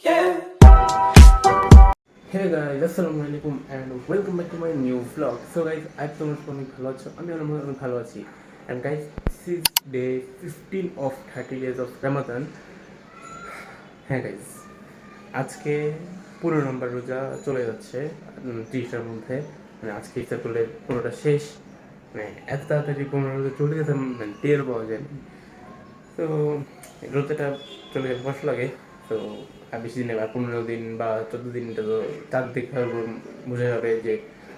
Hey guys, Assalamualaikum and welcome back to my new vlog. So guys, I promise অনেক ভালো আছো, আমি অনেক ভালো আছি. And guys, this is day 15 of 30 days of Ramadan. হ্যাঁ guys, আজকে 15 নম্বর রোজা চলে যাচ্ছে 30টার মধ্যে. মানে আজকে ইফতার করলে 15টা শেষ. মানে এত তাড়াতাড়ি 15 রোজা চলে গেছে, মানে টের পাওয়া যায়নি. তো রোজাটা চলে যাবে কষ্ট লাগে. তো আর বেশি দিন আর 15 দিন বা 14 দিন, এটা তো চার দিক বোঝা যাবে যে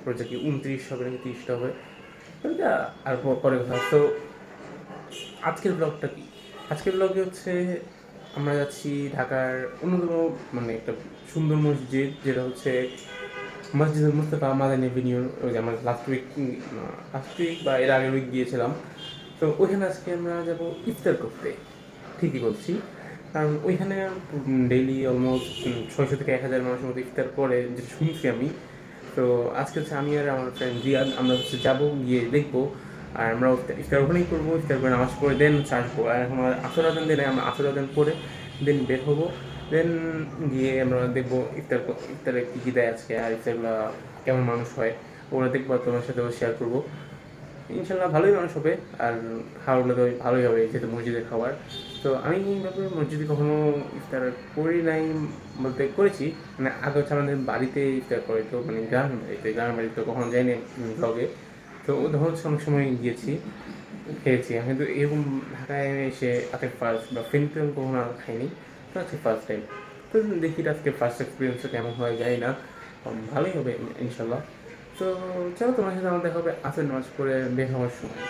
রোজা কি 29 হবে নাকি 30টা হবে, ওইটা আর পরে কথা. তো আজকের ব্লগটা কি, আজকের ব্লগে হচ্ছে আমরা যাচ্ছি ঢাকার অন্যতম মানে একটা সুন্দর মসজিদ, যেটা হচ্ছে মসজিদুল মুস্তাফা মাদানী এভিনিউ. ওই যে আমরা লাস্ট উইক বা এর আগের উইক গিয়েছিলাম. তো ওইখানে আজকে আমরা যাব ইফতার করতে. ঠিকই বলছি, কারণ ওইখানে ডেইলি অলমোস্ট 600 থেকে 1000 মানুষের মতো ইফতার করে, যেটা শুনছি আমি. তো আজকে হচ্ছে আমি আর আমার ফ্রেন্ড রিয়াদ, আমরা হচ্ছে যাবো, গিয়ে দেখবো. আর আমরা ইফতার ওখানেই করবো, ইফতার করে নামাজ পড়ে দেন হচ্ছে আসবো. আর এখন আসর আজান দিলে আমরা আসর আজান করে দেন বের হবো. দেন গিয়ে আমরা দেখবো ইফতারে কী কী দেয় আজকে, আর ইফতারগুলো কেমন মানুষ হয় ওরা দেখবো, তোমার সাথেও শেয়ার করবো. ইনশাল্লাহ ভালোই মানুষ হবে, আর খাওয়াগুলো তো ভালোই হবে যেহেতু মসজিদের খাবার. তো আমি এইভাবে মসজিদে কখনো ইফতার করি নাই, বলতে করেছি মানে আগে হচ্ছে আমাদের বাড়িতে ইফতার করে, তো মানে গ্রামের বাড়িতে কখনো যাইনি ব্লগে. তো তখন হচ্ছে অনেক সময় গিয়েছি, খেয়েছি. আমি তো এরকম ঢাকায় এসে আজকে ফার্স্ট বা ফিনফিন কখনো খাইনি, তো আজকে ফার্স্ট টাইম. তো দেখি আজকে ফার্স্ট এক্সপিরিয়েন্সটা কেমন হয় জানি না, ভালোই হবে ইনশাল্লাহ. তো চলো, তোমার সাথে আমার দেখা হবে আসর নামাজ পড়ে বের হওয়ার সময়.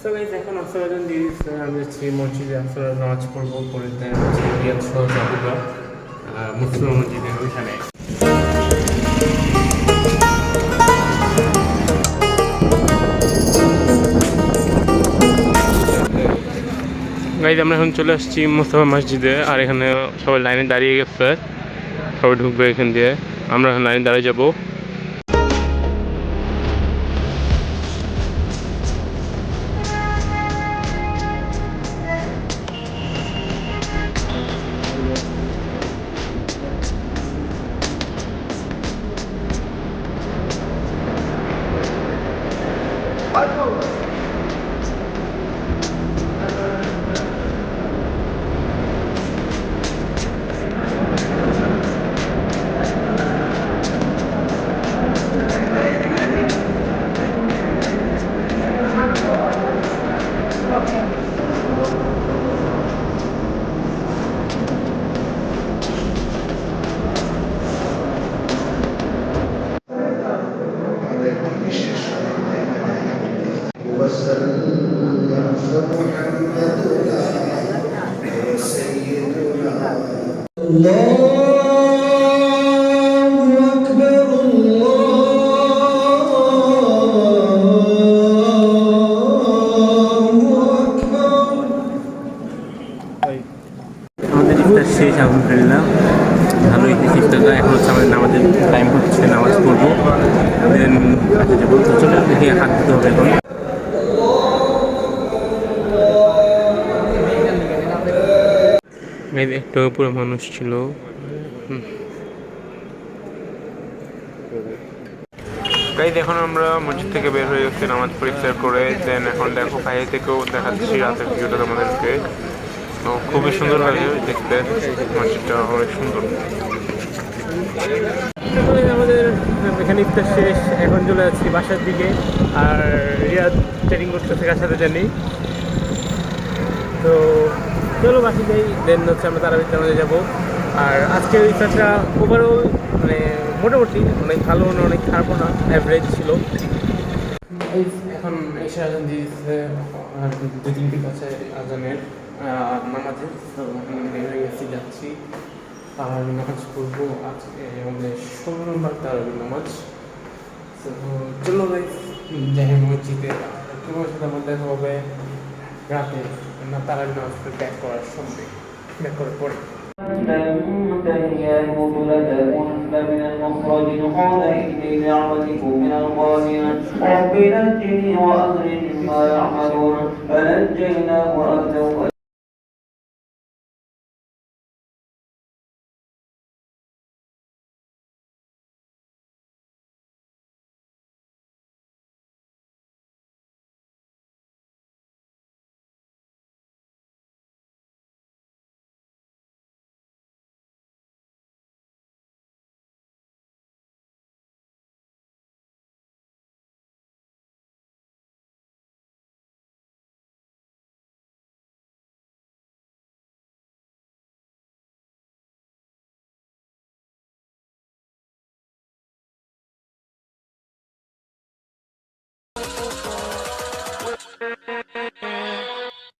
সো গাইস, এখন আসর আজান দিয়ে দিচ্ছে, আমি যাচ্ছি মসজিদে আসর নামাজ পড়বো. পরে হচ্ছে রিয়াদ সহ যাবো মুসলিম মসজিদের ওইখানে. গাইজ, আমরা এখন চলে আসছি মুস্তাফা মসজিদে, আর এখানে সবাই লাইনে দাঁড়িয়ে গেছে, সবাই ঢুকবে এখান দিয়ে. আমরা এখন লাইনে দাঁড়িয়ে যাবো. আমাদের ইফতার শেষ আলহামদুলিল্লাহ, ভালোই ইফতারটা. এখন হচ্ছে আমাদের নামাজের টাইম হচ্ছে, নামাজ পড়বো, দেন কাছে যাবো. তো চলে দেখি হাত দিতে হবে এখন. একটু পুরো মানুষ ছিল. গাইজ, এখন আমরা মসজিদ থেকে বের হয়ে গেছি নামাজ পরিষ্কার করে. দেন এখন দেখো বাইরে থেকেও দেখাচ্ছি রাতের ভিউটা তোমাদেরকে. খুবই সুন্দর লাগে দেখতে, মসজিদটা অনেক সুন্দর. আমাদের এখানে ইফতার শেষ, এখন চলে যাচ্ছি বাসার দিকে. আর রিয়াদ ট্রেনিং করতেছে কার সাথে জানি. তো চলো বাসি যাই, দেন হচ্ছে আমরা তারাবির নামাজে যাবো. আর আজকের ইফতারটা ওভারঅল মানে মোটামুটি অনেক ভালো না, অনেক খারাপও না, অ্যাভারেজ ছিল. এখন এসে আজান দিয়ে দিচ্ছে, 2-3টি কাছে আজানের নামাজে. তো বের হয়ে গেছি, যাচ্ছি আর নামাজ পড়বো. আজকে আমাদের 16 নম্বর তারাবির নামাজ. তো চলো গাইস যাই মসজিদে, তোমার সাথে আমার দেখা হবে রাতে না তারাবির নামাজ ব্যাক করার সময়, ব্যাক করার পরে. من المخرج قال إني لعملكم من القالين رب نجني وأخرج مما يعملون فنجيناه وأهله